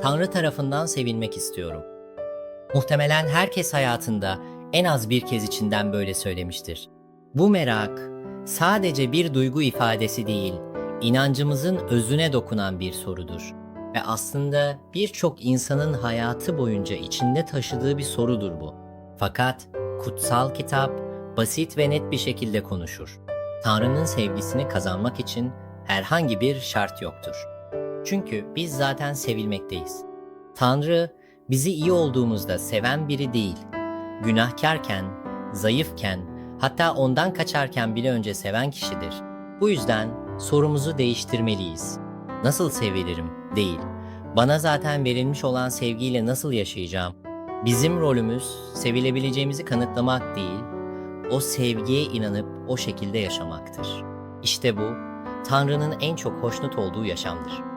Tanrı tarafından sevilmek istiyorum. Muhtemelen herkes hayatında en az bir kez içinden böyle söylemiştir. Bu merak sadece bir duygu ifadesi değil, inancımızın özüne dokunan bir sorudur. Ve aslında birçok insanın hayatı boyunca içinde taşıdığı bir sorudur bu. Fakat kutsal kitap basit ve net bir şekilde konuşur. Tanrı'nın sevgisini kazanmak için herhangi bir şart yoktur. Çünkü biz zaten sevilmekteyiz. Tanrı bizi iyi olduğumuzda seven biri değil, günahkarken, zayıfken, hatta ondan kaçarken bile önce seven kişidir. Bu yüzden sorumuzu değiştirmeliyiz. Nasıl sevilirim değil, bana zaten verilmiş olan sevgiyle nasıl yaşayacağım? Bizim rolümüz sevilebileceğimizi kanıtlamak değil, o sevgiye inanıp o şekilde yaşamaktır. İşte bu, Tanrı'nın en çok hoşnut olduğu yaşamdır.